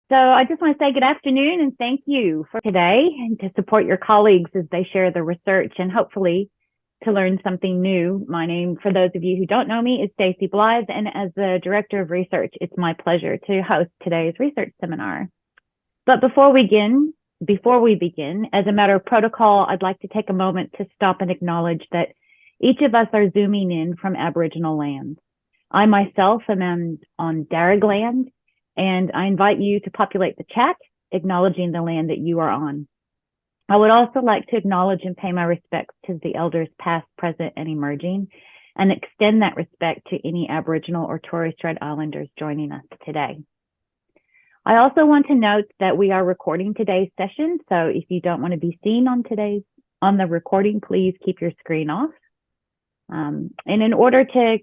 So I just want to say good afternoon and thank you for today and to support your colleagues as they share their research and hopefully to learn something new. My name, for those of you who don't know me, is Stacy Blythe, and as the Director of Research, it's my pleasure to host today's research seminar. But before we begin, as a matter of protocol, I'd like to take a moment to stop and acknowledge that each of us are zooming in from Aboriginal lands. I myself am on Darug land, and I invite you to populate the chat, acknowledging the land that you are on. I would also like to acknowledge and pay my respects to the elders past, present, and emerging, and extend that respect to any Aboriginal or Torres Strait Islanders joining us today. I also want to note that we are recording today's session, so if you don't want to be seen on the recording, please keep your screen off. And in order to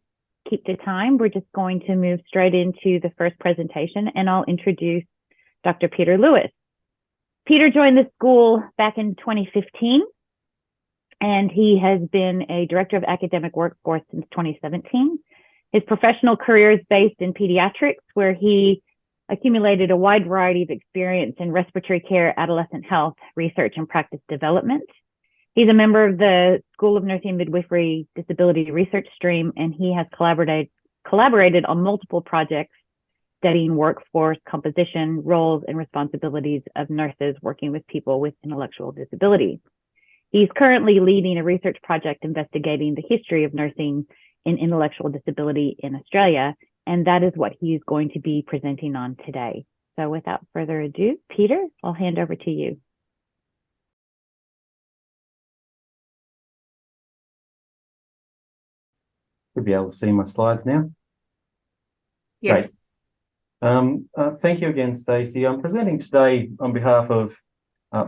keep the time, we're just going to move straight into the first presentation, and I'll introduce Dr. Peter Lewis. Peter joined the school back in 2015, and he has been a director of academic workforce since 2017. His professional career is based in pediatrics, where he accumulated a wide variety of experience in respiratory care, adolescent health, research, and practice development. He's a member of the School of Nursing and Midwifery Disability Research Stream, and he has collaborated on multiple projects studying workforce composition, roles, and responsibilities of nurses working with people with intellectual disabilities. He's currently leading a research project investigating the history of nursing in intellectual disability in Australia, and that is what he's going to be presenting on today. So without further ado, Peter, I'll hand over to you. Should be able to see my slides now. Yes. Great. Thank you again, Stacey. I'm presenting today on behalf of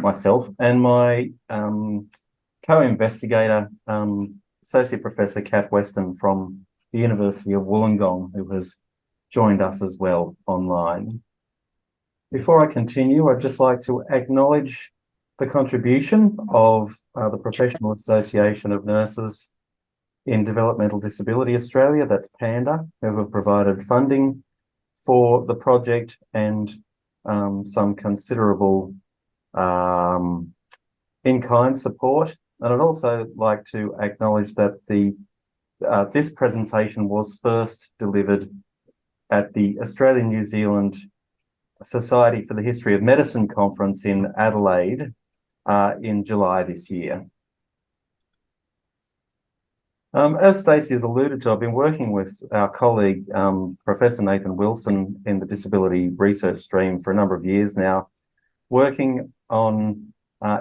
myself and my co-investigator, Associate Professor Kath Weston from the University of Wollongong, who has joined us as well online. Before I continue, I'd just like to acknowledge the contribution of the Professional Association of Nurses in Developmental Disability Australia, that's PANDA, who have provided funding for the project and some considerable in-kind support. And I'd also like to acknowledge that this presentation was first delivered at the Australian New Zealand Society for the History of Medicine conference in Adelaide in July this year. As Stacey has alluded to, I've been working with our colleague, Professor Nathan Wilson, in the Disability Research Stream for a number of years now, working on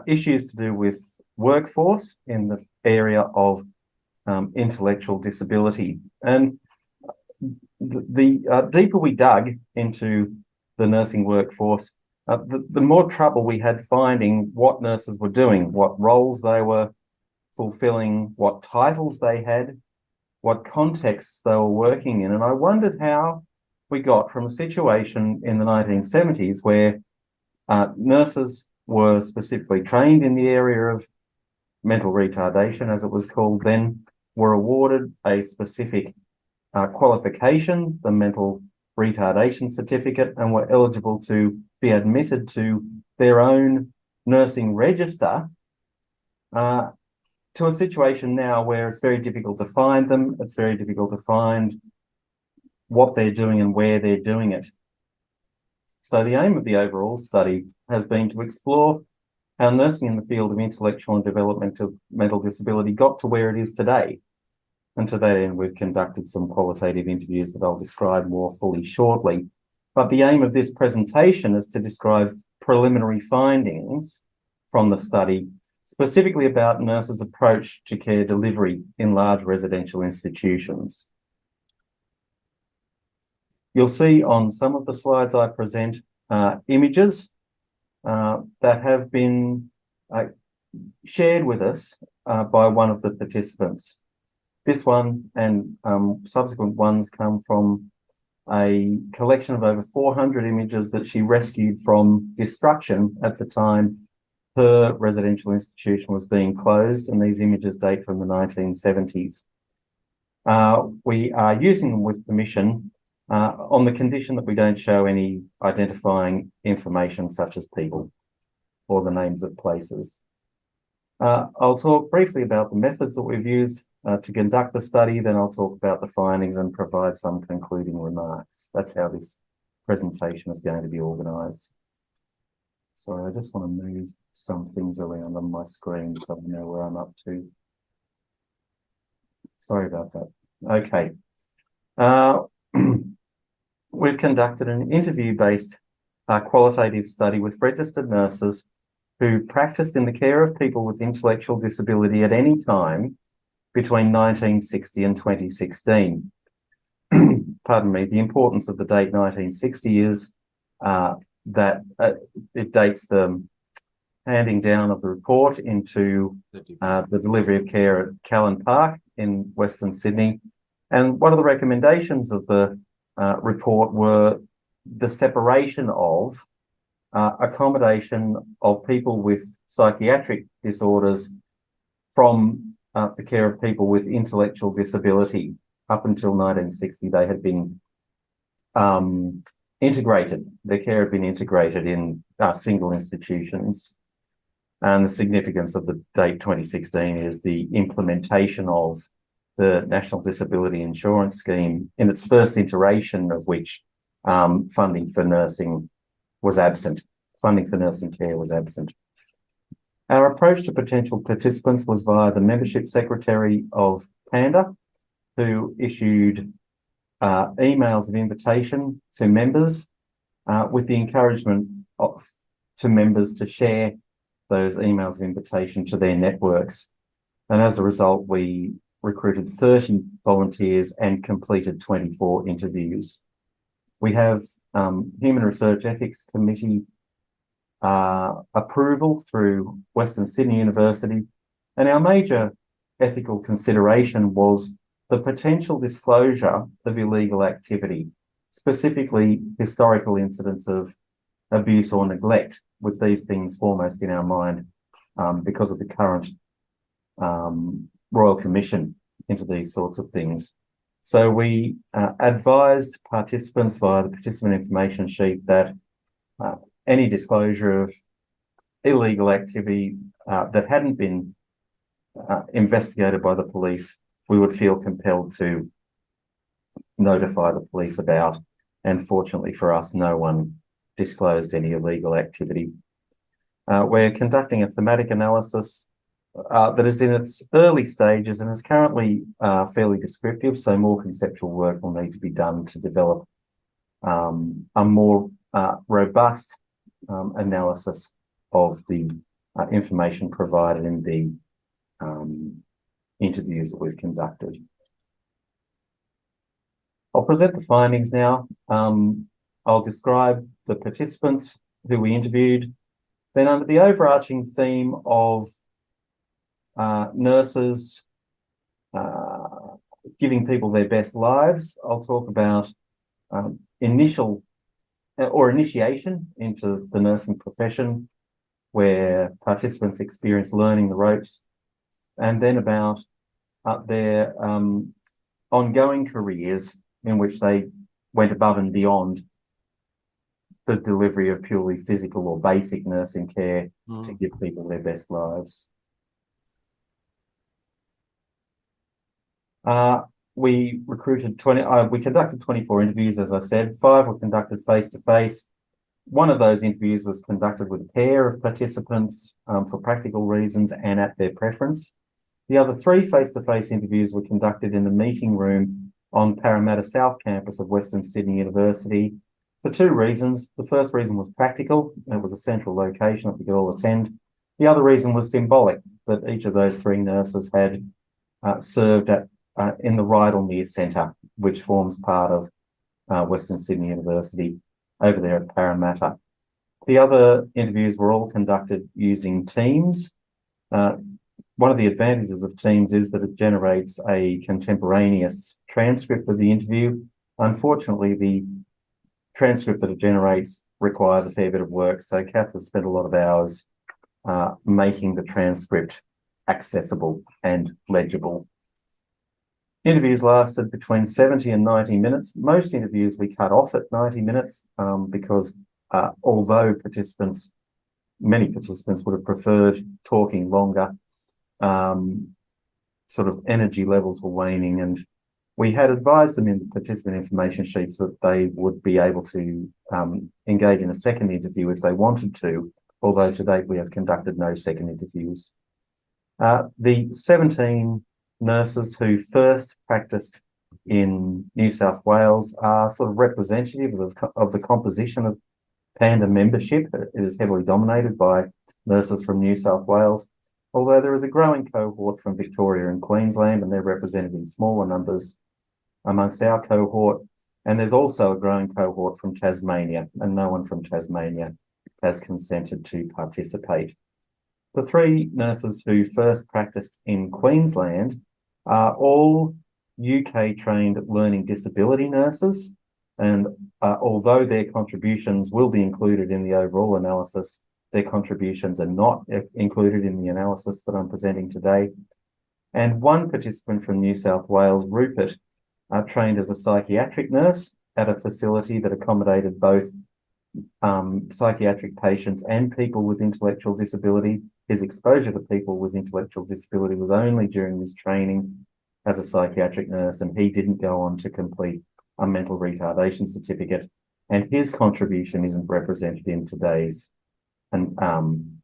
issues to do with workforce in the area of intellectual disability. And the deeper we dug into the nursing workforce, the more trouble we had finding what nurses were doing, what roles they were fulfilling, what titles they had, what contexts they were working in. And I wondered how we got from a situation in the 1970s where nurses were specifically trained in the area of mental retardation, as it was called then, were awarded a specific qualification, the mental retardation certificate, and were eligible to be admitted to their own nursing register, to a situation now where it's very difficult to find them. It's very difficult to find what they're doing and where they're doing it. So the aim of the overall study has been to explore how nursing in the field of intellectual and developmental mental disability got to where it is today. And to that end, we've conducted some qualitative interviews that I'll describe more fully shortly. But the aim of this presentation is to describe preliminary findings from the study, specifically about nurses' approach to care delivery in large residential institutions. You'll see on some of the slides I present images that have been shared with us by one of the participants. This one and subsequent ones come from a collection of over 400 images that she rescued from destruction at the time her residential institution was being closed, and these images date from the 1970s. We are using them with permission on the condition that we don't show any identifying information such as people or the names of places. I'll talk briefly about the methods that we've used to conduct the study, then I'll talk about the findings and provide some concluding remarks. That's how this presentation is going to be organised. Sorry, I just want to move some things around on my screen so I know where I'm up to. Sorry about that. Okay. We've conducted an interview-based qualitative study with registered nurses who practiced in the care of people with intellectual disability at any time between 1960 and 2016. Pardon me, the importance of the date 1960 is that it dates the handing down of the report into the delivery of care at Callan Park in Western Sydney. And one of the recommendations of the report were the separation of accommodation of people with psychiatric disorders from the care of people with intellectual disability. Up until 1960, they had been integrated. Their care had been integrated in single institutions. And the significance of the date 2016 is the implementation of the National Disability Insurance Scheme in its first iteration, of which funding for nursing was absent. Funding for nursing care was absent. Our approach to potential participants was via the membership secretary of PANDA, who issued emails of invitation to members with the encouragement to members to share those emails of invitation to their networks. And as a result, we recruited 30 volunteers and completed 24 interviews. We have Human Research Ethics Committee approval through Western Sydney University, and our major ethical consideration was the potential disclosure of illegal activity, specifically historical incidents of abuse or neglect, with these things foremost in our mind because of the current Royal Commission into these sorts of things. So we advised participants via the participant information sheet that any disclosure of illegal activity that hadn't been investigated by the police, we would feel compelled to notify the police about. And fortunately for us, no one disclosed any illegal activity. We're conducting a thematic analysis that is in its early stages and is currently fairly descriptive, so more conceptual work will need to be done to develop a more robust analysis of the information provided in the interviews that we've conducted. I'll present the findings now. I'll describe the participants who we interviewed. Then under the overarching theme of nurses giving people their best lives, I'll talk about initiation into the nursing profession, where participants experience learning the ropes, and then about their ongoing careers in which they went above and beyond the delivery of purely physical or basic nursing care to give people their best lives. We conducted 24 interviews, as I said. 5 were conducted face-to-face. One of those interviews was conducted with a pair of participants for practical reasons and at their preference. The other 3 face-to-face interviews were conducted in the meeting room on Parramatta South Campus of Western Sydney University for 2 reasons. The first reason was practical. It was a central location that we could all attend. The other reason was symbolic, that each of those 3 nurses had served in the Rydalmere Centre, which forms part of Western Sydney University over there at Parramatta. The other interviews were all conducted using Teams. One of the advantages of Teams is that it generates a contemporaneous transcript of the interview. Unfortunately, the transcript that it generates requires a fair bit of work, so Kath has spent a lot of hours making the transcript accessible and legible. Interviews lasted between 70 and 90 minutes. Most interviews we cut off at 90 minutes because although many participants would have preferred talking longer, sort of energy levels were waning, and we had advised them in the participant information sheets that they would be able to engage in a second interview if they wanted to, although to date we have conducted no second interviews. The 17 nurses who first practiced in New South Wales are sort of representative of the composition of PANDA membership. It is heavily dominated by nurses from New South Wales, although there is a growing cohort from Victoria and Queensland, and they're represented in smaller numbers amongst our cohort. And there's also a growing cohort from Tasmania, and no one from Tasmania has consented to participate. The 3 nurses who first practiced in Queensland are all UK-trained learning disability nurses, and although their contributions will be included in the overall analysis, their contributions are not included in the analysis that I'm presenting today. And one participant from New South Wales, Rupert, trained as a psychiatric nurse at a facility that accommodated both psychiatric patients and people with intellectual disability. His exposure to people with intellectual disability was only during his training as a psychiatric nurse, and he didn't go on to complete a mental retardation certificate, and his contribution isn't represented in today's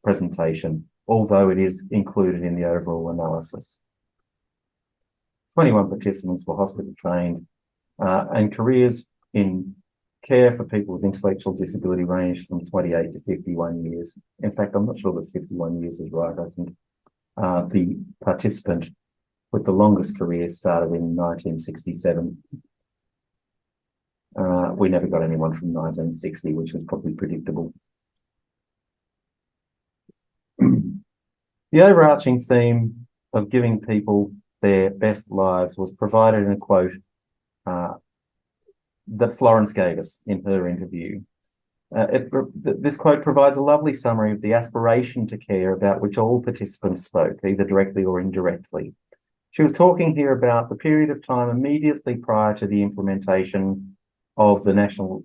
presentation, although it is included in the overall analysis. 21 participants were hospital trained, and careers in care for people with intellectual disability ranged from 28 to 51 years. In fact, I'm not sure that 51 years is right. I think the participant with the longest career started in 1967. We never got anyone from 1960, which was probably predictable. The overarching theme of giving people their best lives was provided in a quote that Florence gave us in her interview. This quote provides a lovely summary of the aspiration to care about which all participants spoke, either directly or indirectly. She was talking here about the period of time immediately prior to the implementation of the National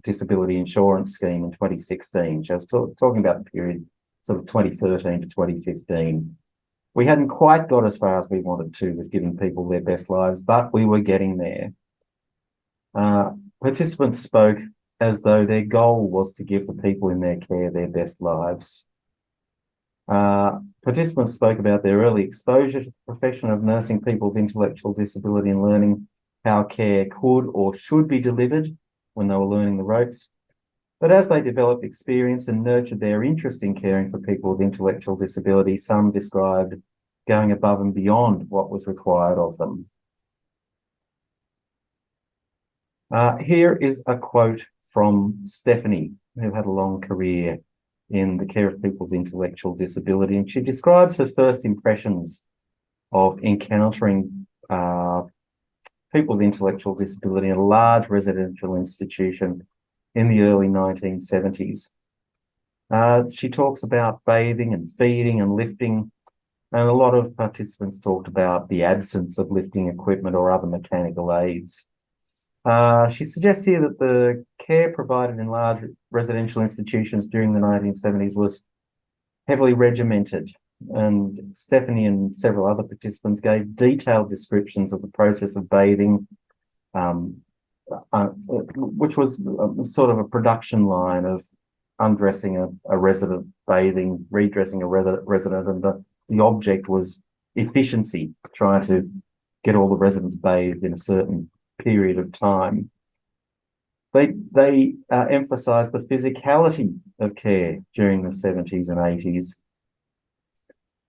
Disability Insurance Scheme in 2016. She was talking about the period sort of 2013 to 2015. We hadn't quite got as far as we wanted to with giving people their best lives, but we were getting there. Participants spoke as though their goal was to give the people in their care their best lives. Participants spoke about their early exposure to the profession of nursing people with intellectual disability and learning how care could or should be delivered when they were learning the ropes. But as they developed experience and nurtured their interest in caring for people with intellectual disability, some described going above and beyond what was required of them. Here is a quote from Stephanie, who had a long career in the care of people with intellectual disability, and she describes her first impressions of encountering people with intellectual disability in a large residential institution in the early 1970s. She talks about bathing and feeding and lifting, and a lot of participants talked about the absence of lifting equipment or other mechanical aids. She suggests here that the care provided in large residential institutions during the 1970s was heavily regimented, and Stephanie and several other participants gave detailed descriptions of the process of bathing, which was sort of a production line of undressing a resident, bathing, redressing a resident, and the object was efficiency, trying to get all the residents bathed in a certain period of time. They emphasised the physicality of care during the 70s and 80s,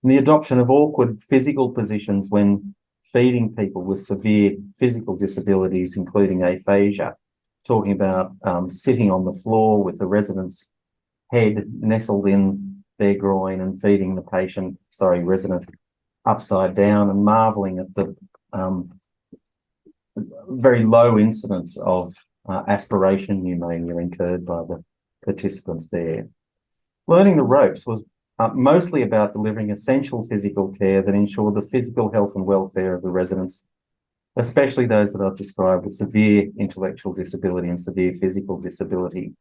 and the adoption of awkward physical positions when feeding people with severe physical disabilities, including aphasia, talking about sitting on the floor with the resident's head nestled in their groin and feeding the resident upside down, and marvelling at the very low incidence of aspiration pneumonia incurred by the participants there. Learning the ropes was mostly about delivering essential physical care that ensured the physical health and welfare of the residents especially those that I've described with severe intellectual disability and severe physical disability.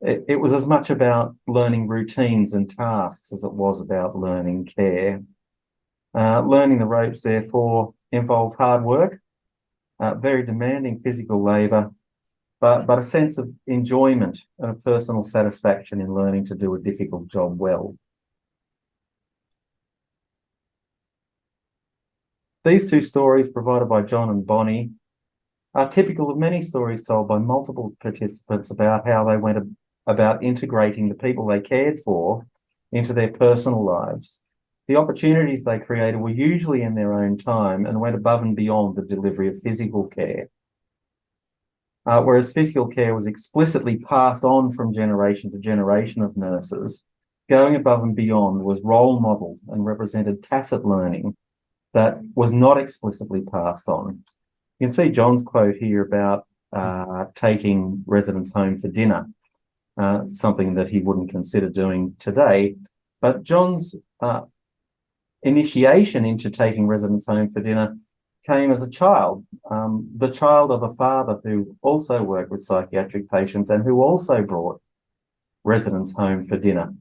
It was as much about learning routines and tasks as it was about learning care. Learning the ropes, therefore, involved hard work, very demanding physical labour, but a sense of enjoyment and a personal satisfaction in learning to do a difficult job well. These two stories provided by John and Bonnie are typical of many stories told by multiple participants about how they went about integrating the people they cared for into their personal lives. The opportunities they created were usually in their own time and went above and beyond the delivery of physical care. Whereas physical care was explicitly passed on from generation to generation of nurses, going above and beyond was role modelled and represented tacit learning that was not explicitly passed on. You can see John's quote here about taking residents home for dinner, something that he wouldn't consider doing today. But John's initiation into taking residents home for dinner came as a child, the child of a father who also worked with psychiatric patients and who also brought residents home for dinner.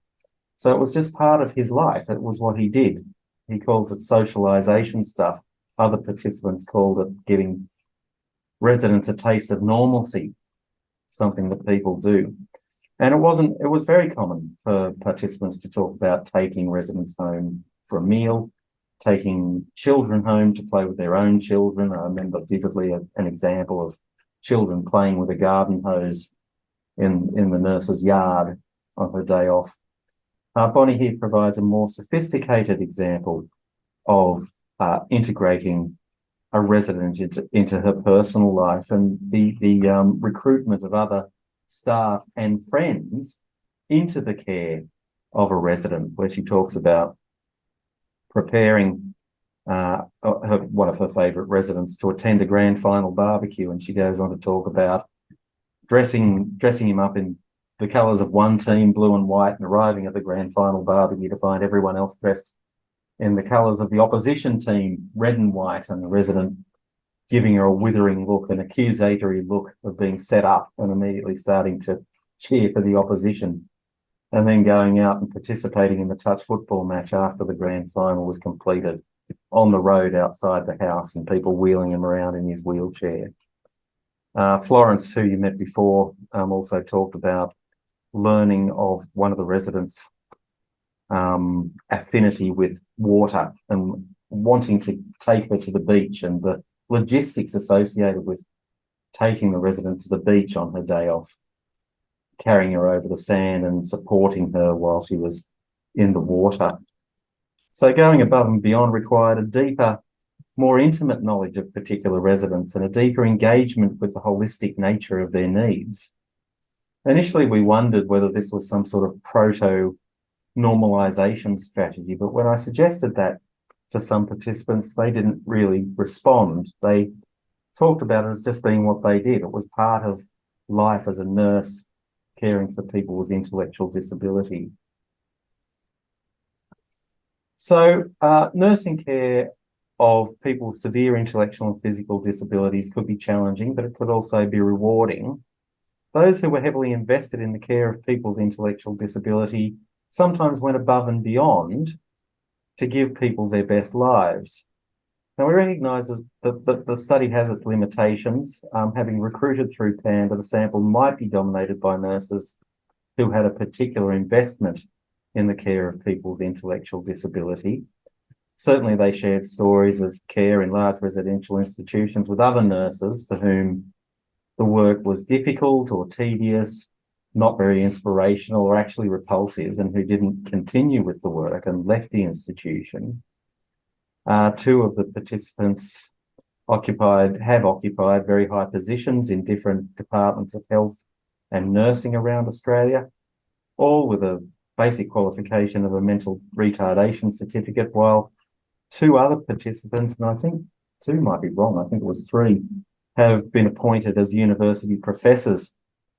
So it was just part of his life. It was what he did. He calls it socialization stuff. Other participants called it giving residents a taste of normalcy, something that people do. And it was very common for participants to talk about taking residents home for a meal, taking children home to play with their own children. I remember vividly an example of children playing with a garden hose in the nurse's yard on her day off. Bonnie here provides a more sophisticated example of integrating a resident into her personal life and the recruitment of other staff and friends into the care of a resident, where she talks about preparing one of her favourite residents to attend a grand final barbecue, and she goes on to talk about dressing him up in the colours of one team, blue and white, and arriving at the grand final barbecue to find everyone else dressed in the colours of the opposition team, red and white, and the resident giving her a withering look, an accusatory look of being set up and immediately starting to cheer for the opposition, and then going out and participating in the touch football match after the grand final was completed on the road outside the house and people wheeling him around in his wheelchair. Florence, who you met before, also talked about learning of one of the residents' affinity with water and wanting to take her to the beach and the logistics associated with taking the resident to the beach on her day off, carrying her over the sand and supporting her while she was in the water. So going above and beyond required a deeper, more intimate knowledge of particular residents and a deeper engagement with the holistic nature of their needs. Initially, we wondered whether this was some sort of proto-normalization strategy, but when I suggested that to some participants, they didn't really respond. They talked about it as just being what they did. It was part of life as a nurse caring for people with intellectual disability. So nursing care of people with severe intellectual and physical disabilities could be challenging, but it could also be rewarding. Those who were heavily invested in the care of people with intellectual disability sometimes went above and beyond to give people their best lives. Now, we recognise that the study has its limitations. Having recruited through PANDA, the sample might be dominated by nurses who had a particular investment in the care of people with intellectual disability. Certainly, they shared stories of care in large residential institutions with other nurses for whom the work was difficult or tedious, not very inspirational, or actually repulsive, and who didn't continue with the work and left the institution. Two of the participants have occupied very high positions in different departments of health and nursing around Australia, all with a basic qualification of a mental retardation certificate, while two other participants, and I think two might be wrong, I think it was three, have been appointed as university professors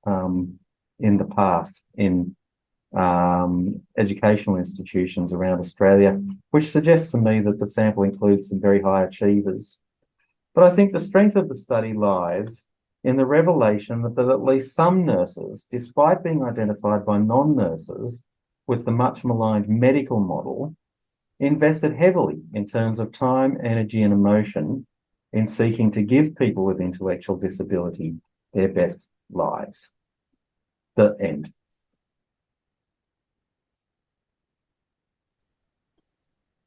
in the past in educational institutions around Australia, which suggests to me that the sample includes some very high achievers. But I think the strength of the study lies in the revelation that at least some nurses, despite being identified by non-nurses with the much maligned medical model, invested heavily in terms of time, energy, and emotion in seeking to give people with intellectual disability their best lives. The end.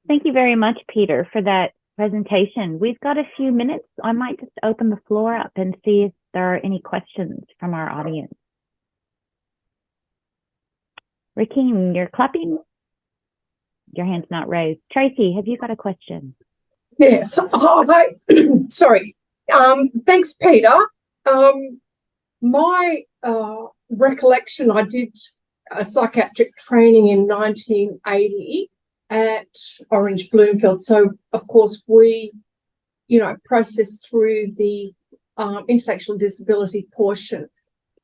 Thank you very much, Peter, for that presentation. We've got a few minutes. I might just open the floor up and see if there are any questions from our audience. Rakeem, you're clapping. Your hand's not raised. Tracy, have you got a question? Yes. Hi. Sorry. Thanks, Peter. My recollection, I did a psychiatric training in 1980 at Orange Bloomfield. So, of course, we, processed through the intellectual disability portion.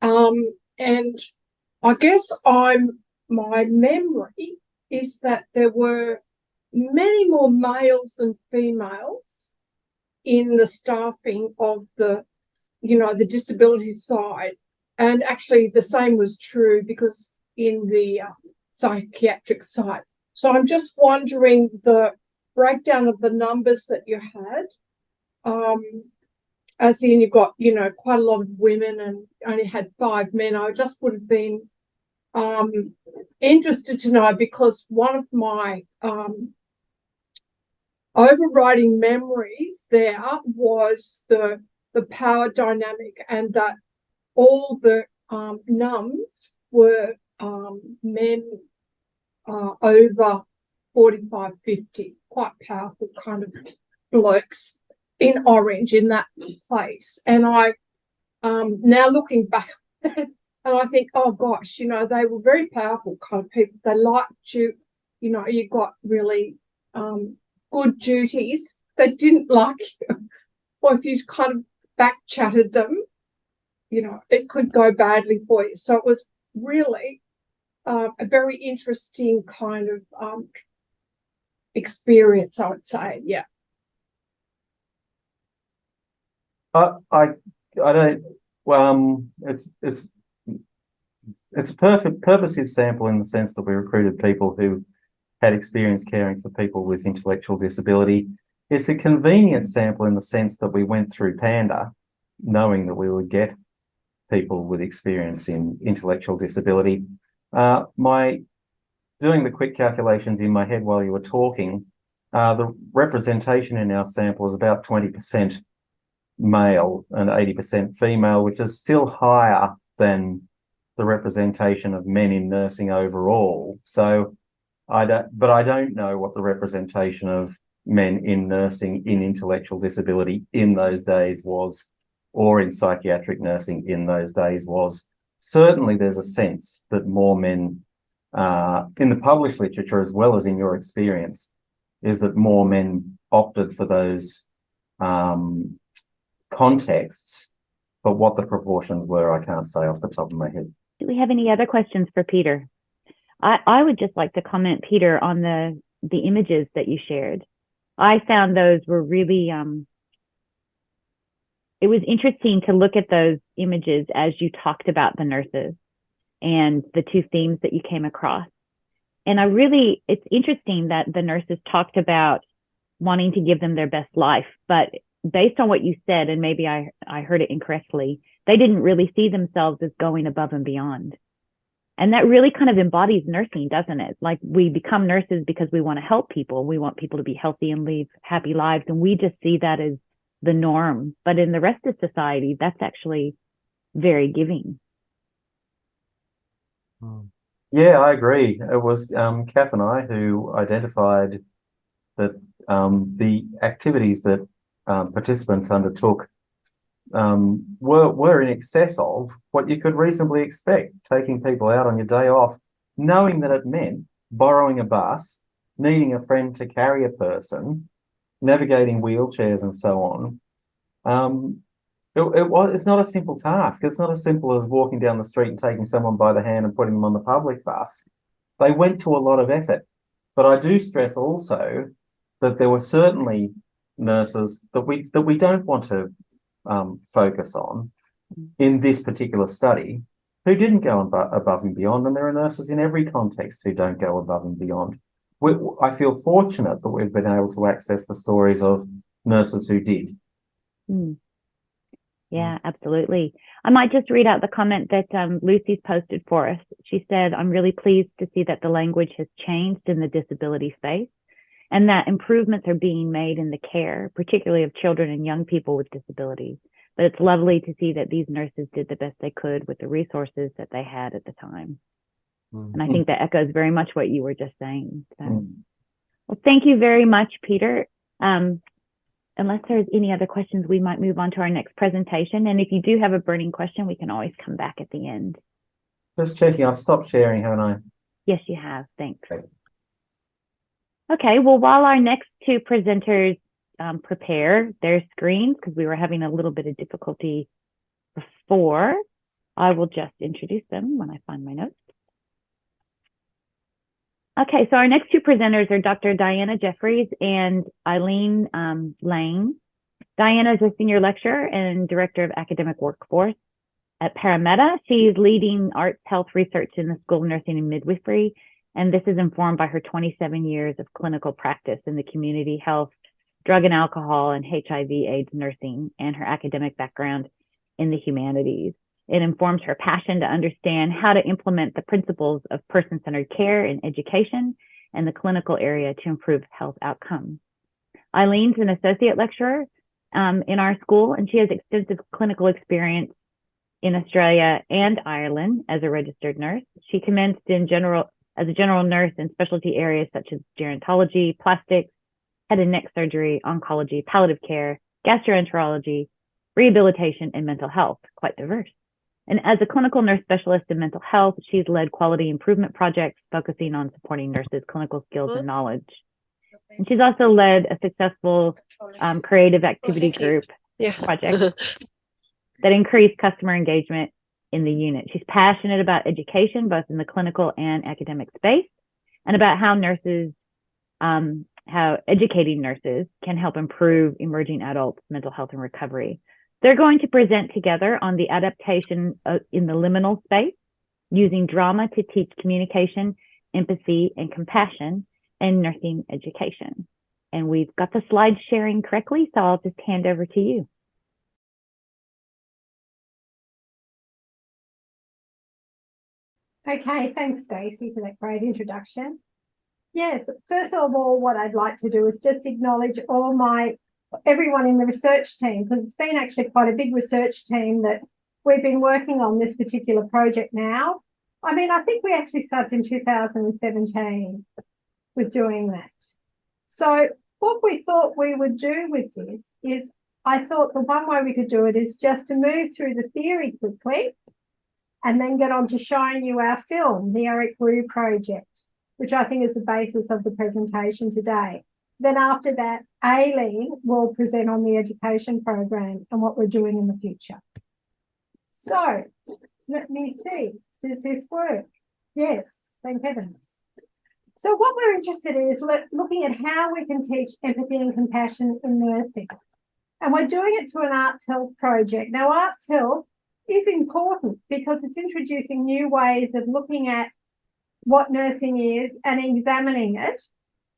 And I guess my memory is that there were many more males than females in the staffing of the disability side. And actually the same was true because in the psychiatric side. So I'm just wondering the breakdown of the numbers that you had, as in you've got, quite a lot of women and only had 5 men. I just would have been interested to know, because one of my overriding memories there was the power dynamic, and that all the nuns were men over 45, 50, quite powerful kind of blokes in Orange in that place. And I now looking back and I think, oh gosh, they were very powerful kind of people. They liked you, you got really good duties. They didn't like you. Or if you kind of back chatted them, it could go badly for you. So it was really a very interesting kind of experience, I would say. Yeah. I don't. Well, it's a perfect purposive sample in the sense that we recruited people who had experience caring for people with intellectual disability. It's a convenient sample in the sense that we went through Panda knowing that we would get people with experience in intellectual disability. My doing the quick calculations in my head while you were talking, the representation in our sample is about 20% male and 80% female, which is still higher than the representation of men in nursing overall. So I don't know what the representation of men in nursing in intellectual disability in those days was, or in psychiatric nursing in those days was. Certainly there's a sense that more men, in the published literature as well as in your experience, is that more men opted for those contexts, but what the proportions were, I can't say off the top of my head. Do we have any other questions for Peter? I would just like to comment, Peter, on the images that you shared. I found those were really, it was interesting to look at those images as you talked about the nurses and the two themes that you came across. And it's interesting that the nurses talked about wanting to give them their best life, but based on what you said, and maybe I heard it incorrectly, they didn't really see themselves as going above and beyond. And that really kind of embodies nursing, doesn't it? Like, we become nurses because we want to help people. We want people to be healthy and live happy lives. And we just see that as the norm. But in the rest of society, that's actually very giving. Yeah, I agree. It was Kath and I who identified that the activities that participants undertook were in excess of what you could reasonably expect, taking people out on your day off, knowing that it meant borrowing a bus, needing a friend to carry a person, navigating wheelchairs and so on. It's not a simple task. It's not as simple as walking down the street and taking someone by the hand and putting them on the public bus. They went to a lot of effort. But I do stress also that there were certainly nurses that we don't want to focus on in this particular study who didn't go above and beyond, and there are nurses in every context who don't go above and beyond. I feel fortunate that we've been able to access the stories of nurses who did. Yeah, absolutely. I might just read out the comment that Lucy's posted for us. She said, I'm really pleased to see that the language has changed in the disability space and that improvements are being made in the care, particularly of children and young people with disabilities. But it's lovely to see that these nurses did the best they could with the resources that they had at the time. And I think that echoes very much what you were just saying. So. Well, thank you very much, Peter. Unless there's any other questions, we might move on to our next presentation. And if you do have a burning question, we can always come back at the end. Just checking, I've stopped sharing, haven't I? Yes, you have. Thanks. Okay, well, while our next two presenters prepare their screens, because we were having a little bit of difficulty before, I will just introduce them when I find my notes. Okay, so our next two presenters are Dr. Diana Jeffries and Eileen Lane. Diana is a senior lecturer and director of academic workforce at Parameta. She's leading arts health research in the School of Nursing and Midwifery, and this is informed by her 27 years of clinical practice in the community health, drug and alcohol, and HIV/AIDS nursing, and her academic background in the humanities. It informs her passion to understand how to implement the principles of person-centered care in education and the clinical area to improve health outcomes. Eileen's an associate lecturer in our school, and she has extensive clinical experience in Australia and Ireland as a registered nurse. She commenced as a general nurse in specialty areas such as gerontology, plastics, head and neck surgery, oncology, palliative care, gastroenterology, rehabilitation, and mental health. Quite diverse. And as a clinical nurse specialist in mental health, she's led quality improvement projects focusing on supporting nurses' clinical skills and knowledge. And she's also led a successful creative activity group project that increased customer engagement in the unit. She's passionate about education, both in the clinical and academic space, and about how educating nurses can help improve emerging adults' mental health and recovery. They're going to present together on the adaptation in the liminal space, using drama to teach communication, empathy, and compassion in nursing education. And we've got the slide sharing correctly, so I'll just hand over to you. Okay, thanks, Stacey, for that great introduction. Yes, first of all, what I'd like to do is just acknowledge everyone in the research team, because it's been actually quite a big research team that we've been working on this particular project now. I mean, I think we actually started in 2017 with doing that. So what we thought we would do with this is, I thought the one way we could do it is just to move through the theory quickly and then get on to showing you our film, the Eric Wu project, which I think is the basis of the presentation today. Then after that, Aileen will present on the education program and what we're doing in the future. So let me see, does this work? Yes, thank heavens. So what we're interested in is looking at how we can teach empathy and compassion in nursing. And we're doing it through an arts health project. Now, arts health is important because it's introducing new ways of looking at what nursing is and examining it,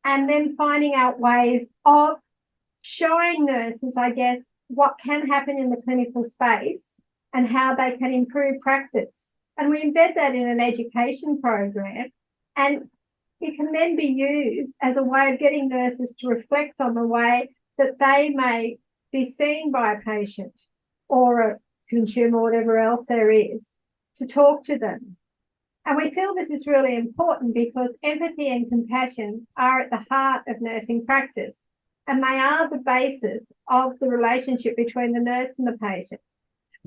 and then finding out ways of showing nurses, I guess, what can happen in the clinical space and how they can improve practice. And we embed that in an education program, and it can then be used as a way of getting nurses to reflect on the way that they may be seen by a patient or a consumer, whatever else there is, to talk to them. And we feel this is really important because empathy and compassion are at the heart of nursing practice, and they are the basis of the relationship between the nurse and the patient.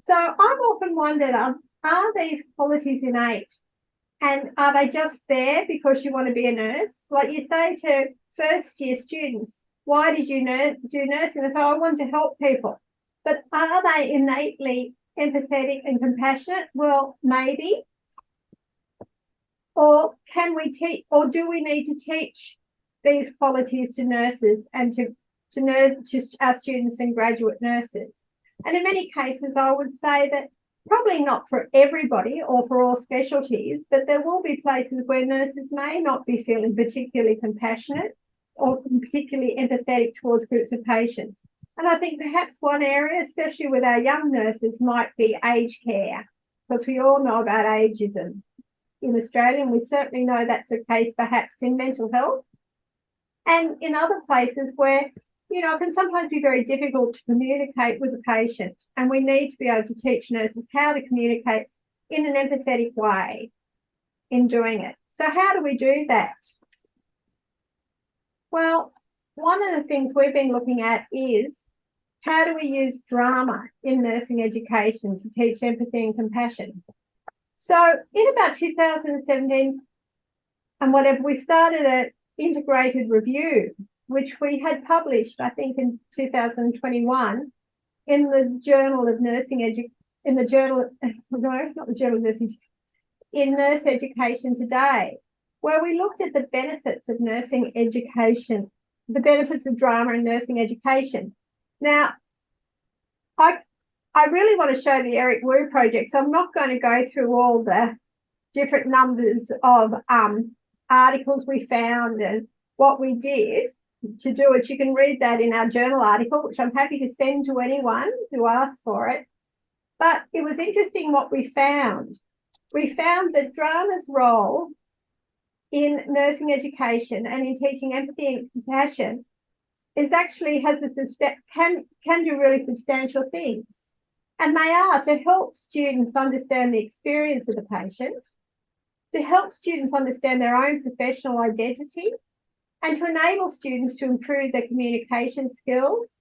So I've often wondered, are these qualities innate? And are they just there because you want to be a nurse? Like you say to first-year students, why did you do nursing? They say, I want to help people. But are they innately empathetic and compassionate? Well, maybe. Or can we teach, or do we need to teach these qualities to nurses and to our students and graduate nurses. And in many cases, I would say that probably not for everybody or for all specialties, but there will be places where nurses may not be feeling particularly compassionate or particularly empathetic towards groups of patients. And I think perhaps one area, especially with our young nurses, might be aged care, because we all know about ageism in Australia, and we certainly know that's the case perhaps in mental health and in other places where, you know, it can sometimes be very difficult to communicate with the patient, and we need to be able to teach nurses how to communicate in an empathetic way in doing it. So how do we do that? Well, one of the things we've been looking at is how do we use drama in nursing education to teach empathy and compassion? So in about 2017 and whatever, we started an integrated review, which we had published, I think, in 2021 in the Journal of Nursing in Nurse Education Today, where we looked at the benefits of nursing education, the benefits of drama in nursing education. Now, I really want to show the Eric Wu project, so I'm not going to go through all the different numbers of articles we found and what we did to do it. You can read that in our journal article, which I'm happy to send to anyone who asks for it. But it was interesting what we found. We found that drama's role in nursing education and in teaching empathy and compassion is actually can do really substantial things. And they are to help students understand the experience of the patient, to help students understand their own professional identity, and to enable students to improve their communication skills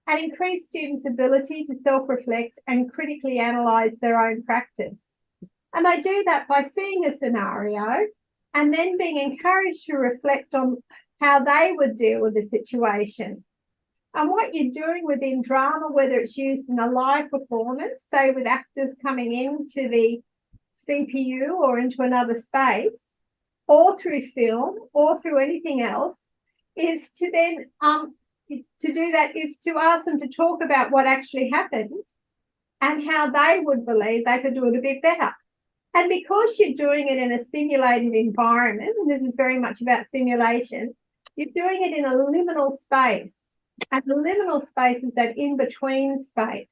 and increase students' ability to self-reflect and critically analyse their own practice. And they do that by seeing a scenario and then being encouraged to reflect on how they would deal with the situation. And what you're doing within drama, whether it's used in a live performance, say with actors coming into the CPU or into another space, or through film or through anything else, is to then to do that is to ask them to talk about what actually happened and how they would believe they could do it a bit better. And because you're doing it in a simulated environment, and this is very much about simulation, you're doing it in a liminal space. And the liminal space is that in-between space,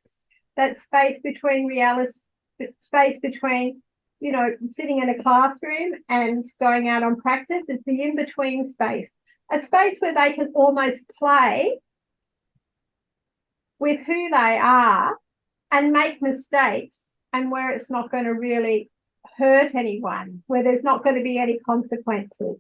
that space between reality, space between, you know, sitting in a classroom and going out on practice. It's the in-between space, a space where they can almost play with who they are and make mistakes, and where it's not going to really hurt anyone, where there's not going to be any consequences.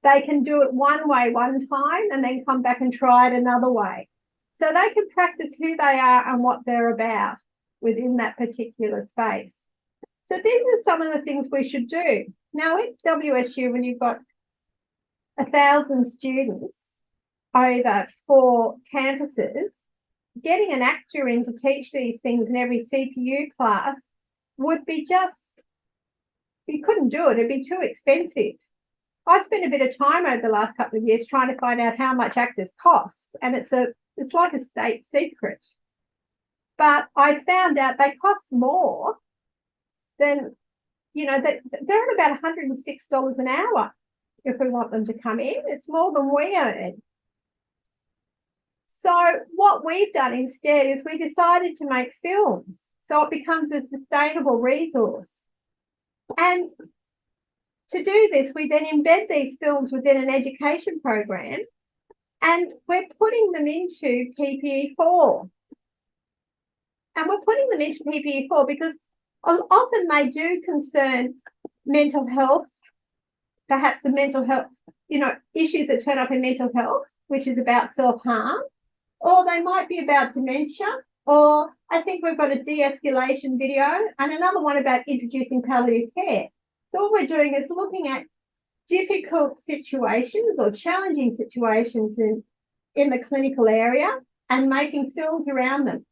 They can do it one way one time and then come back and try it another way. So they can practice who they are and what they're about within that particular space. So these are some of the things we should do. Now at WSU, when you've got 1,000 students over 4 campuses, getting an actor in to teach these things in every CPU class would be just, you couldn't do it. It'd be too expensive. I spent a bit of time over the last couple of years trying to find out how much actors cost, and it's like a state secret. But I found out they cost more than, you know, that they're at about $106 an hour if we want them to come in. It's more than we earn. So what we've done instead is we decided to make films so it becomes a sustainable resource. And to do this, we then embed these films within an education program, and we're putting them into PPE4. And we're putting them into PPE4 because often they do concern mental health, perhaps a mental health, you know, issues that turn up in mental health, which is about self-harm, or they might be about dementia, or I think we've got a de-escalation video and another one about introducing palliative care. So what we're doing is looking at difficult situations or challenging situations in the clinical area and making films around them.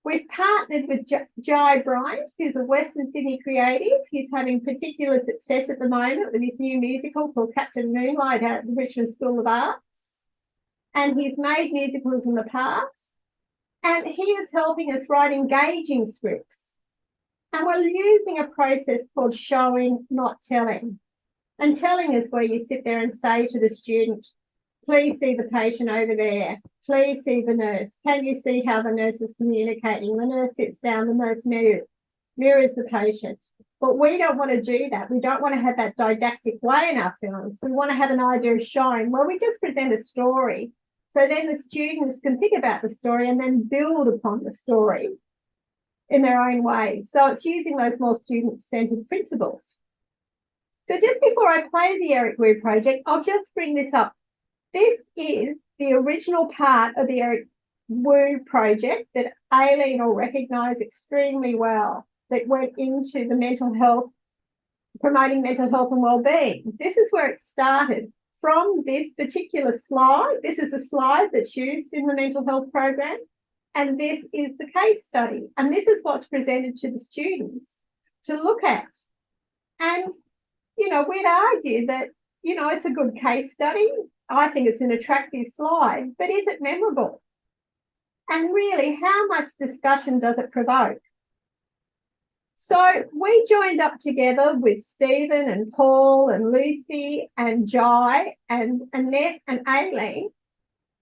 We've partnered with Jai Bryant, who's a Western Sydney creative. He's having particular success at the moment with his new musical called Captain Moonlight out at the Richmond School of Arts. and he's made musicals in the past, and he is helping us write engaging scripts. And we're using a process called showing, not telling. And telling is where you sit there and say to the student, please see the patient over there. Please see the nurse. Can you see how the nurse is communicating? The nurse sits down, the nurse mirrors the patient. But we don't want to do that. We don't want to have that didactic way in our films. We want to have an idea of showing where we just present a story. So then the students can think about the story and then build upon the story in their own way. So it's using those more student-centered principles. So just before I play the Eric Wu project, I'll just bring this up. This is the original part of the Eric Wu project that Aileen will recognise extremely well, that went into the mental health, promoting mental health and wellbeing. This is where it started. From this particular slide, this is a slide that's used in the mental health program, and this is the case study. And this is what's presented to the students to look at. And, you know, we'd argue that, you know, it's a good case study. I think it's an attractive slide, but is it memorable? And really, how much discussion does it provoke? So we joined up together with Stephen and Paul and Lucy and Jai and Annette and Aileen.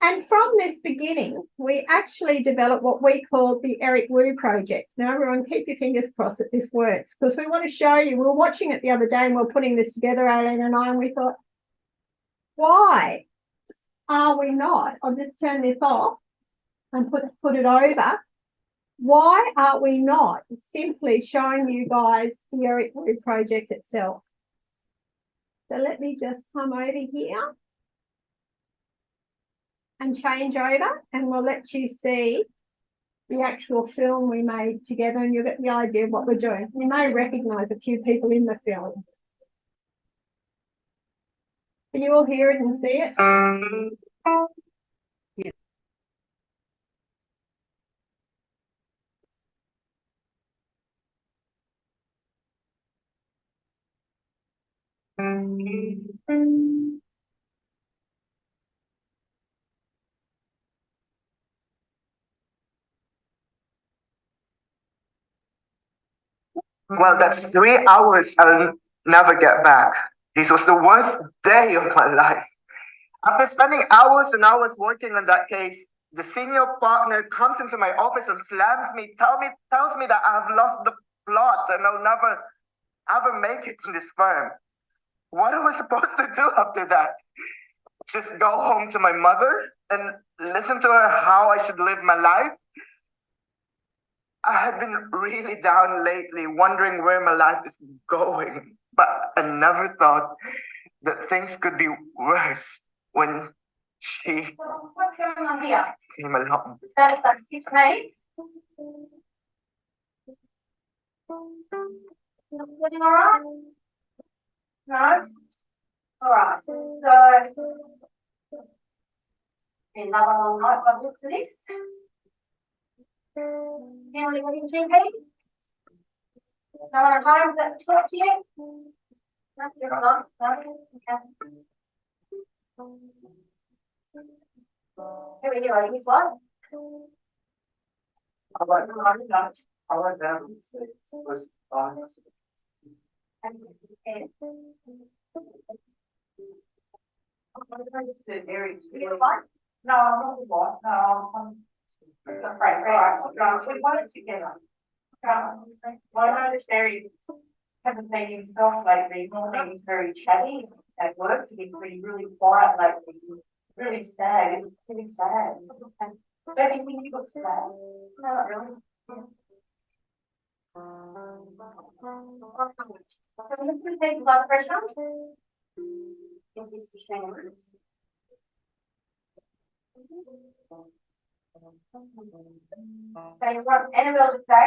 And from this beginning, we actually developed what we called the Eric Wu project. Now, everyone, keep your fingers crossed that this works, because we want to show you. We were watching it the other day and we were putting this together, Aileen and I, and we thought, why are we not? I'll just turn this off and put it over. Why are we not simply showing you guys the Eric Wu project itself? So let me just come over here and change over, and we'll let you see the actual film we made together, and you'll get the idea of what we're doing. You may recognise a few people in the film. Can you all hear it and see it? Well, that's 3 hours I'll never get back. This was the worst day of my life. After spending hours and hours working on that case, the senior partner comes into my office and slams me, tells me that I have lost the plot and I'll never ever make it in this firm. What am I supposed to do after that? Just go home to my mother and listen to her how I should live my life? I had been really down lately, wondering where my life is going, but I never thought that things could be worse when she What's going on here? came along. That's his mate. Everything all right? No? All right. So, another long night by the looks of this. Emily, what are you doing, Pete? No one at home that talk to you? No, you're not. No? Okay. Who are you? Are you his wife? I like that. Was honest. No, I'm not the wife. No, I'm right. We want it together. Well, I noticed Harry hasn't been himself lately. Normally he's very chatty at work. He's been really quiet lately. Really sad. Really sad. Don't you think he looks sad? No, not really. So we're going to take blood pressure in this machine. So you want Annabelle to say,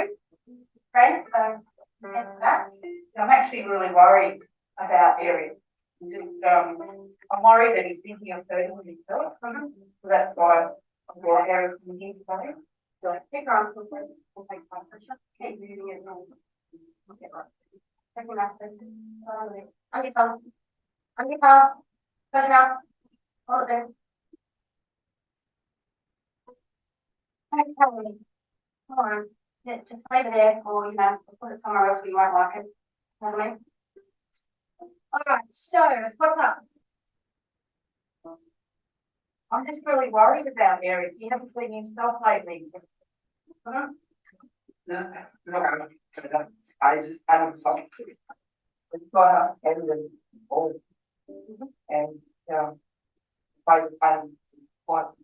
friends, I'm actually really worried about Eric. I'm worried that he's thinking of hurting himself. So that's why I brought Eric in here today. So take your arms to the front. We'll take blood pressure. Keep moving it normal. Okay, right. Take your mouth. On your tongue. On your tongue. Put it out. Hold it there. Okay. Hold on. Yeah, just leave it there or, you know, put it somewhere else where you won't like it. You know what I mean? All right, so what's up? I'm just really worried about Eric. He hasn't been himself lately. Huh? No, I just haven't something. It's gonna end in all. And, yeah, I'm what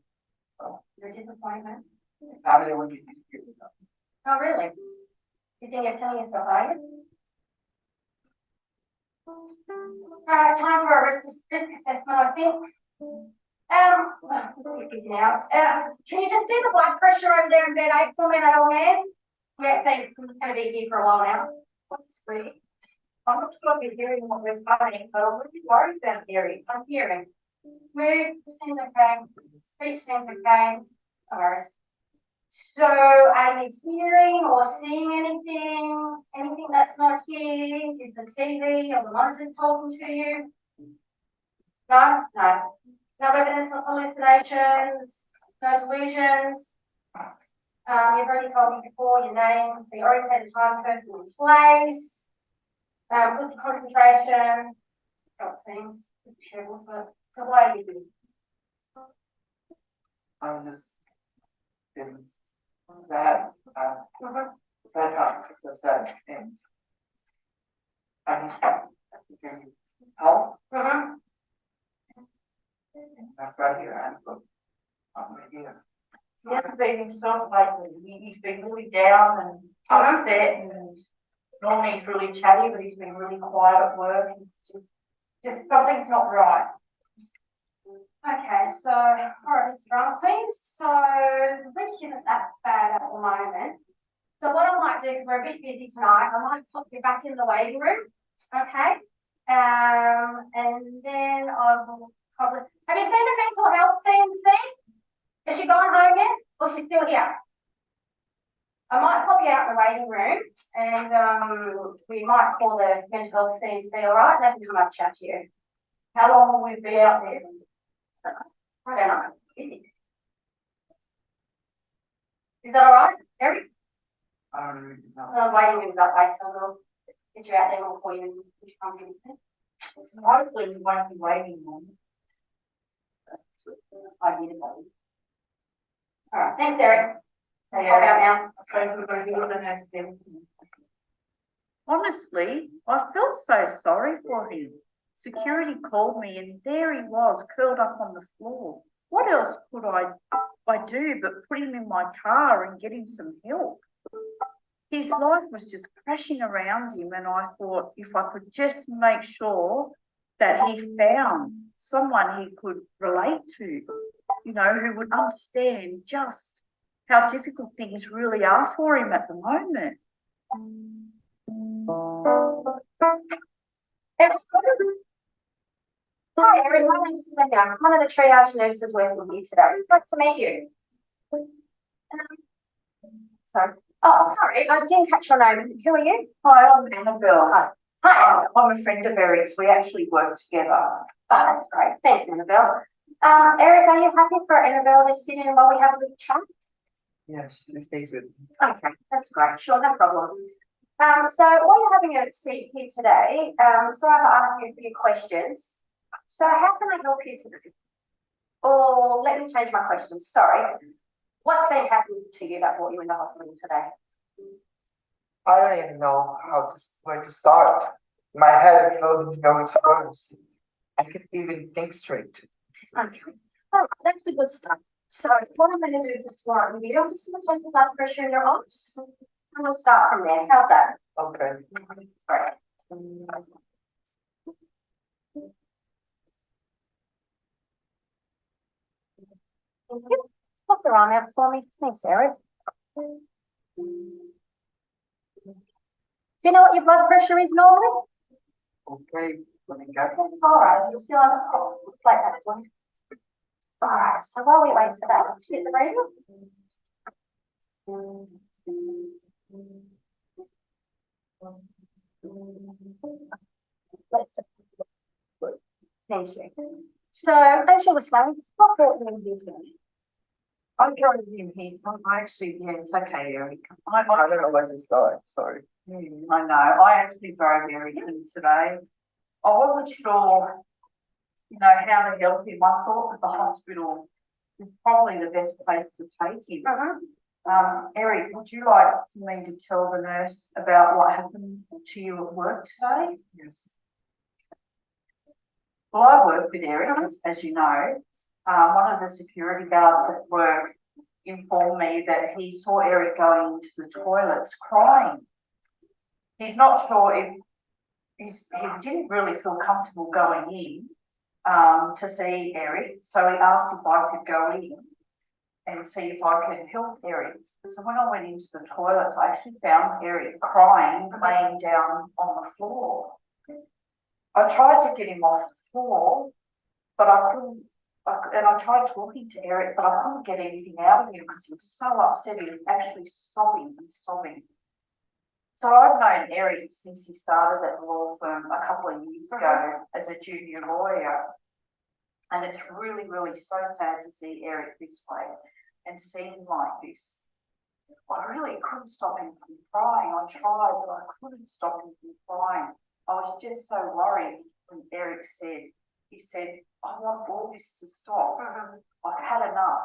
You're a disappointment. family would be. Oh, really? You think you're killing yourself, are you? Time for a risk assessment, I think. Well, it is now. Can you just do the blood pressure over there in bed 8 for me, that old man? Yeah, thanks. I'm just going to be here for a while now. What's really? I'm not sure if you're hearing what we're saying, but I'm really worried about Gary. I'm hearing. Mood seems okay. Speech seems okay. Alright. So, are you hearing or seeing anything? Anything that's not here? Is the TV or the monitors talking to you? No? No. No evidence of hallucinations? No delusions? You've already told me before your name, so you orientated time, person, and place. Good concentration. It seems disheveled, but the way you do. I'm just feeling that fed up with that things. I can help. I'm right here. I'm here. He hasn't been himself lately. He's been really down and upset, and normally he's really chatty, but he's been really quiet at work. Just something's not right. Okay, so all right, Mr. Drummond, so the risk isn't that bad at the moment. So what I might do, because we're a bit busy tonight, I might pop you back in the waiting room. Okay. And then I will probably have you seen the mental health CNC? Has she gone home yet? Or she's still here? I might pop you out in the waiting room and we might call the mental health CNC, all right? They can come up and chat to you. How long will we be out there? I don't know. Is that all right, Eric? I don't really know. The waiting room's that way, so we'll get you out there and we'll call you when she comes in. Honestly, we won't be waiting long. I need a body. All right, thanks, Eric. Pop out now. Honestly, I felt so sorry for him. Security called me and there he was, curled up on the floor. What else could I do but put him in my car and get him some help? His life was just crashing around him, and I thought if I could just make sure that he found someone he could relate to, you know, who would understand just how difficult things really are for him at the moment. Hi, Erin. My name's Linda. I'm one of the triage nurses working here today. Nice to meet you. Sorry. Oh, sorry. I didn't catch your name. Who are you? Hi, I'm Annabelle. Hi. Hi. I'm a friend of Eric's. We actually work together. Oh, that's great. Thanks, Annabelle. Eric, are you happy for Annabelle to sit in while we have a little chat? Yes, it stays with me. Okay, that's great. Sure, no problem. So while you're having a seat here today, so I've asked you a few questions. So how can I help you today? Or let me change my question. Sorry. What's been happening to you that brought you in the hospital today? I don't even know where to start. My head feels going worse. I can't even think straight. Okay. All right, that's a good start. So what I'm going to do is I'm going to take the blood pressure in your arms. And we'll start from there. How's that? Okay. Great. Thank you. Pop your arm out for me. Thanks, Eric. Do you know what your blood pressure is normally? Okay. Let me guess. All right, you still have a spot. Like that one. All right, so while we wait for that, let's get the radio. Thank you. So, as you were saying, what brought you in here today? I'm joining him here. I actually, yeah, it's okay, Eric. I don't know where to start, sorry. I know. I actually drove Eric in today. I wasn't sure, you know, how to help him. I thought that the hospital is probably the best place to take him. Eric, would you like me to tell the nurse about what happened to you at work today? Yes. Well, I work with Eric, as you know. One of the security guards at work informed me that he saw Eric going into the toilets crying. He's not sure if he didn't really feel comfortable going in to see Eric, so he asked if I could go in and see if I could help Eric. So when I went into the toilets, I actually found Eric crying, laying down on the floor. I tried to get him off the floor, but I couldn't. And I tried talking to Eric, but I couldn't get anything out of him because he was so upset. He was actually sobbing and sobbing. So I've known Eric since he started at the law firm a couple of years ago as a junior lawyer. And it's really, really so sad to see Eric this way and see him like this. I really couldn't stop him from crying. I tried, but I couldn't stop him from crying. I was just so worried when Eric said, he said, I want all this to stop. I've had enough.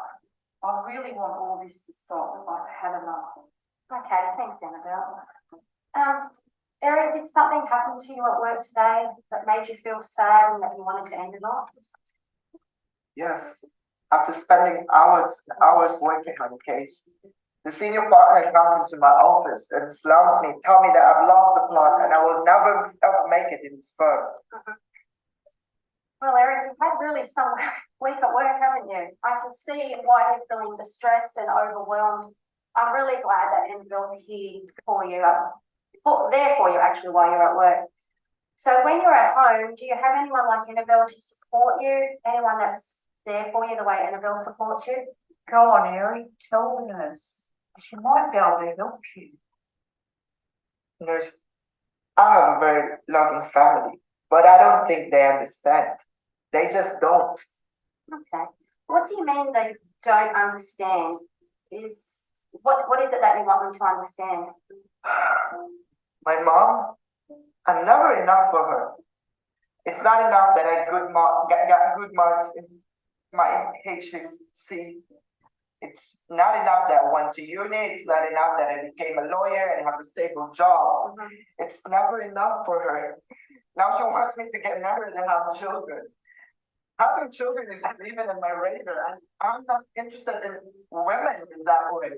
I really want all this to stop. I've had enough. Okay, thanks, Annabelle. Eric, did something happen to you at work today that made you feel sad and that you wanted to end it off? Yes. After spending hours and hours working on the case, the senior partner comes into my office and slams me, tell me that I've lost the plot and I will never ever make it in this firm. Well, Eric, you've had really some week at work, haven't you? I can see why you're feeling distressed and overwhelmed. I'm really glad that Annabelle's here for you, there for you actually while you're at work. So when you're at home, do you have anyone like Annabelle to support you? Anyone that's there for you the way Annabelle supports you? Go on, Eric, tell the nurse. She might be able to help you. Nurse, I have a very loving family, but I don't think they understand. They just don't. Okay. What do you mean they don't understand? What is it that you want them to understand? My mom, I'm never enough for her. It's not enough that I got good marks in my HSC. It's not enough that I went to uni. It's not enough that I became a lawyer and have a stable job. It's never enough for her. Now she wants me to get married and have children. Having children is not even in my radar, and I'm not interested in women in that way.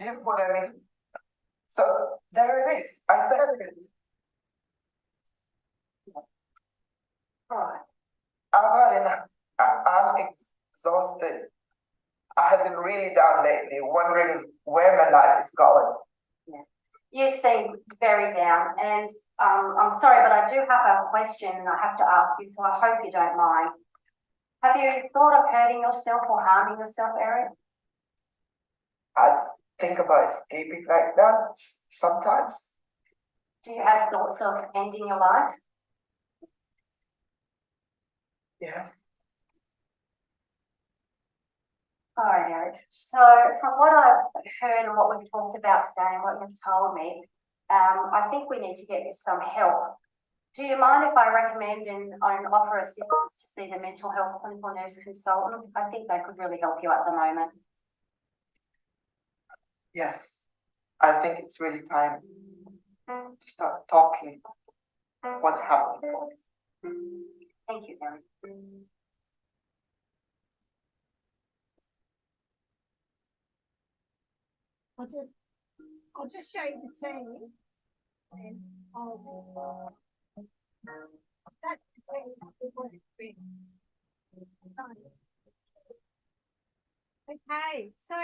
You know what I mean? So there it is. I said it. I've had enough. I'm exhausted. I have been really down lately, wondering where my life is going. You seem very down, and I'm sorry, but I do have a question and I have to ask you, so I hope you don't mind. Have you thought of hurting yourself or harming yourself, Eric? I think about escaping like that sometimes. Do you have thoughts of ending your life? Yes. All right, Eric. So from what I've heard and what we've talked about today and what you've told me, I think we need to get you some help. Do you mind if I recommend and offer assistance to see the mental health clinical nurse consultant? I think they could really help you at the moment. Yes. I think it's really time to start talking what's happening. Thank you, Eric. I'll just show you the team. And that's the team we want it to be. Okay, so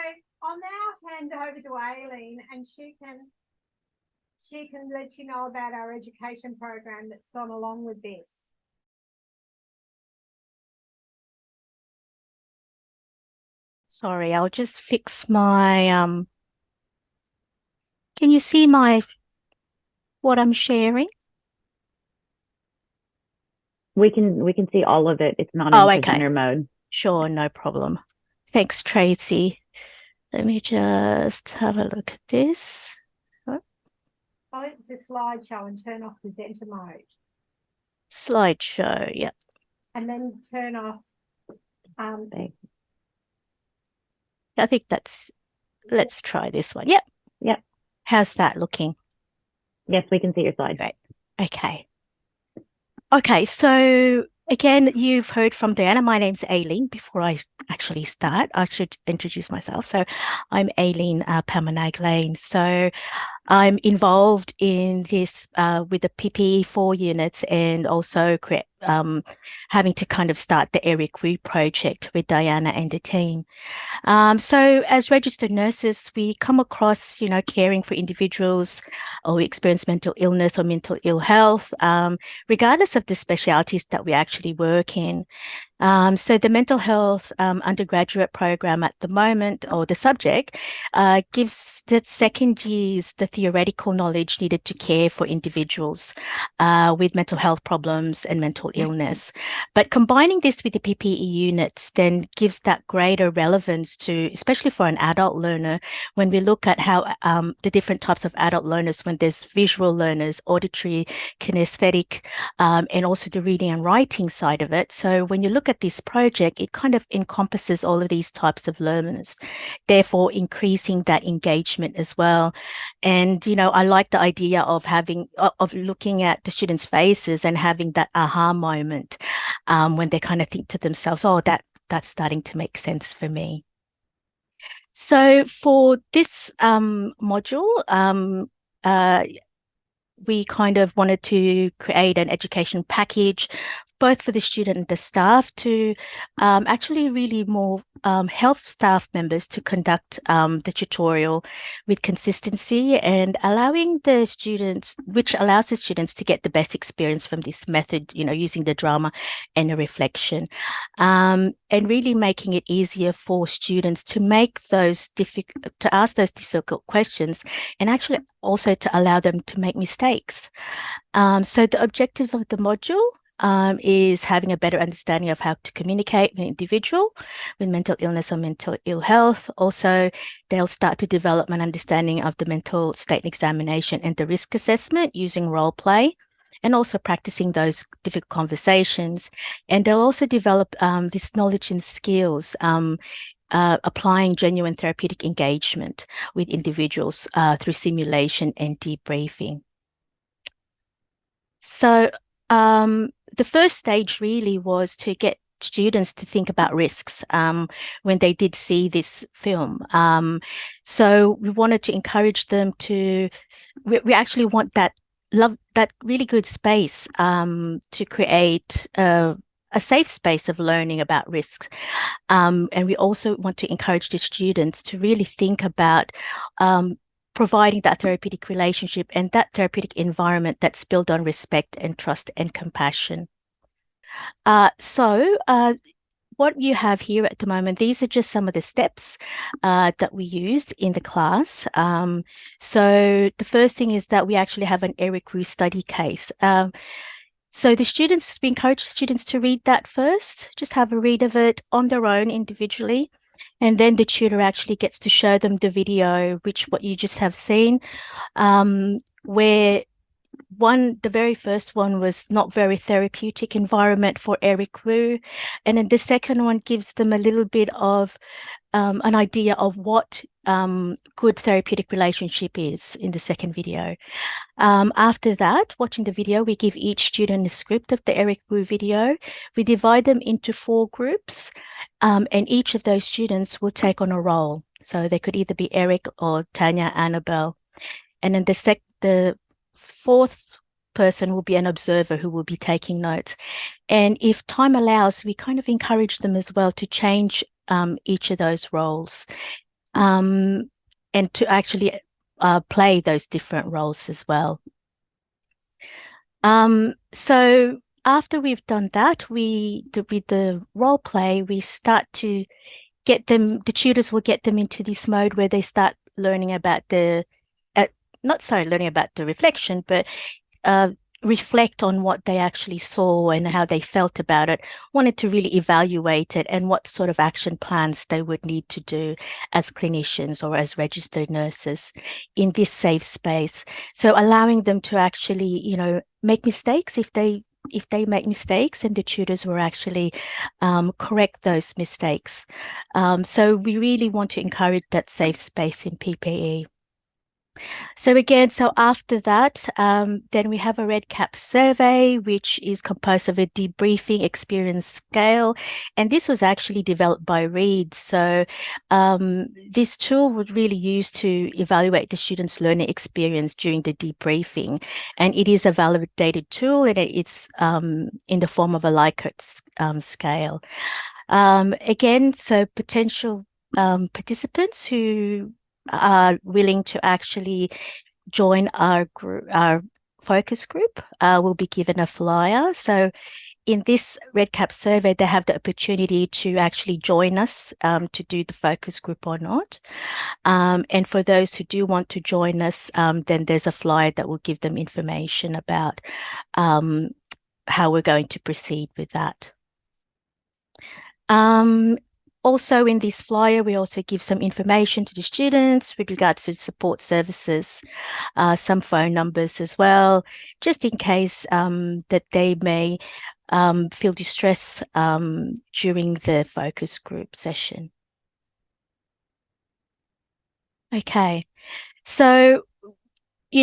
I'll now hand over to Aileen and she can let you know about our education program that's gone along with this. Sorry, I'll just fix my can you see what I'm sharing? We can see all of it. It's not Oh, in okay. presenter mode. Sure, no problem. Thanks, Tracy. Let me just have a look at this. Go to slideshow and turn off presenter mode. Slideshow, yeah. And then turn off, I think let's try this one. Yep. Yep. How's that looking? Yes, we can see your slide. Great. Okay. Okay, so again, you've heard from Diana. My name's Aileen. Before I actually start, I should introduce myself. So I'm Aileen Pamanag-Lane. So I'm involved in this with the PPE4 units and also having to kind of start the Eric Wu project with Diana and the team. So as registered nurses, we come across, caring for individuals who experience mental illness or mental ill health, regardless of the specialities that we actually work in. So the mental health undergraduate program at the moment, or the subject, gives the second years the theoretical knowledge needed to care for individuals with mental health problems and mental illness. But combining this with the PPE units then gives that greater relevance to, especially for an adult learner, when we look at how the different types of adult learners, when there's visual learners, auditory, kinesthetic, and also the reading and writing side of it. So when you look at this project, it kind of encompasses all of these types of learners, therefore increasing that engagement as well. And, I like the idea of looking at the students' faces and having that aha moment when they kind of think to themselves, oh, that's starting to make sense for me. So for this module, we kind of wanted to create an education package, both for the student and the staff, to actually really more help staff members to conduct the tutorial with consistency and allowing the students, which allows the students to get the best experience from this method, using the drama and the reflection, and really making it easier for students to ask those difficult questions, and actually also to allow them to make mistakes. So the objective of the module is having a better understanding of how to communicate with an individual with mental illness or mental ill health. Also, they'll start to develop an understanding of the mental state examination and the risk assessment using role play, and also practicing those difficult conversations. And they'll also develop this knowledge and skills, applying genuine therapeutic engagement with individuals through simulation and debriefing. So the first stage really was to get students to think about risks when they did see this film. So we wanted to encourage them to, we actually want that really good space to create a safe space of learning about risks. And we also want to encourage the students to really think about providing that therapeutic relationship and that therapeutic environment that's built on respect and trust and compassion. So what you have here at the moment, these are just some of the steps that we used in the class. So the first thing is that we actually have an Eric Wu study case. So we encourage students to read that first, just have a read of it on their own individually. And then the tutor actually gets to show them the video, what you just have seen, where the very first one was not very therapeutic environment for Eric Wu. And then the second one gives them a little bit of an idea of what good therapeutic relationship is in the second video. After that, watching the video, we give each student a script of the Eric Wu video. We divide them into 4 groups, and each of those students will take on a role. So they could either be Eric or Tanya, Annabelle. And then the 4th person will be an observer who will be taking notes. And if time allows, we kind of encourage them as well to change each of those roles and to actually play those different roles as well. So after we've done that, with the role play, we start to get them, the tutors will get them into this mode where they start learning about not learning about the reflection, but reflect on what they actually saw and how they felt about it, wanted to really evaluate it and what sort of action plans they would need to do as clinicians or as registered nurses in this safe space. So allowing them to actually, make mistakes if they make mistakes, and the tutors will actually correct those mistakes. So we really want to encourage that safe space in PPE. So after that, then we have a REDCap survey, which is composed of a debriefing experience scale. And this was actually developed by Reed. So this tool would really use to evaluate the students' learning experience during the debriefing. And it is a validated tool, and it's in the form of a Likert scale. So potential participants who are willing to actually join our group, our focus group, will be given a flyer. So in this REDCap survey, they have the opportunity to actually join us to do the focus group or not. And for those who do want to join us, then there's a flyer that will give them information about how we're going to proceed with that. Also in this flyer, we also give some information to the students with regards to support services, some phone numbers as well, just in case that they may feel distress during the focus group session. Okay, so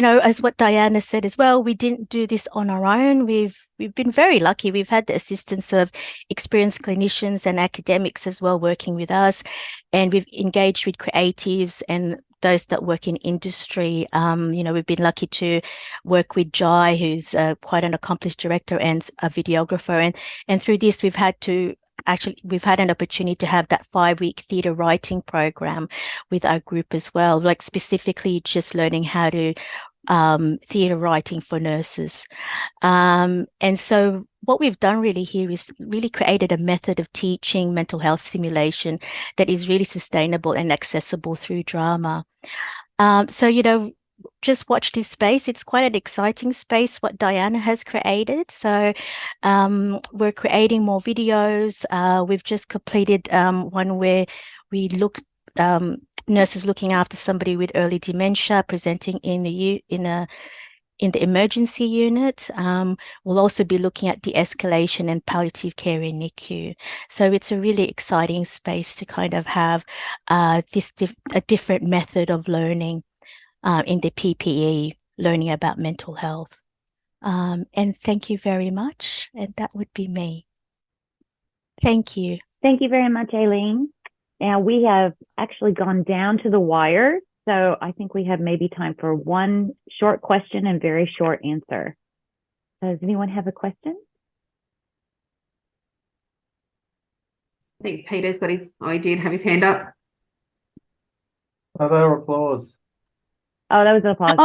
as what Diana said as well, we didn't do this on our own. We've been very lucky. We've had the assistance of experienced clinicians and academics as well working with us, and we've engaged with creatives and those that work in industry. We've been lucky to work with Jai, who's quite an accomplished director and a videographer, and through this we've had an opportunity to have that 5-week theatre writing program with our group as well, like specifically just learning how to theatre writing for nurses. And so what we've done really here is really created a method of teaching mental health simulation that is really sustainable and accessible through drama. Just watch this space. It's quite an exciting space what Diana has created. So we're creating more videos. We've just completed one where we look nurses looking after somebody with early dementia presenting in the emergency unit. We'll also be looking at de-escalation and palliative care in NICU. So it's a really exciting space to kind of have a different method of learning in the PPE, learning about mental health. And thank you very much. And that would be me. Thank you. Thank you very much, Aileen. Now we have actually gone down to the wire. So I think we have maybe time for one short question and very short answer. Does anyone have a question? I think Peter's got he did have his hand up. Oh, that applause. Oh, that was an applause.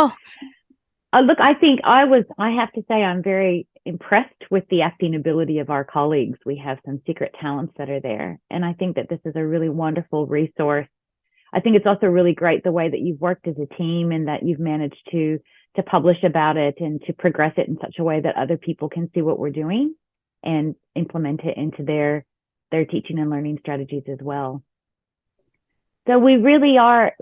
Oh, look, I think I have to say I'm very impressed with the acting ability of our colleagues. We have some secret talents that are there. And I think that this is a really wonderful resource. I think it's also really great the way that you've worked as a team and that you've managed to publish about it and to progress it in such a way that other people can see what we're doing and implement it into their teaching and learning strategies as well. So we really are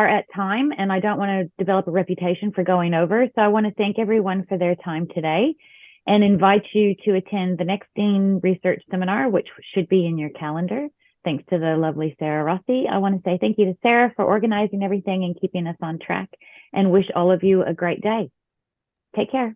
at time, and I don't want to develop a reputation for going over. So I want to thank everyone for their time today and invite you to attend the next Dean Research Seminar, which should be in your calendar. Thanks to the lovely Sarah Rossi. I want to say thank you to Sarah for organizing everything and keeping us on track, and wish all of you a great day. Take care.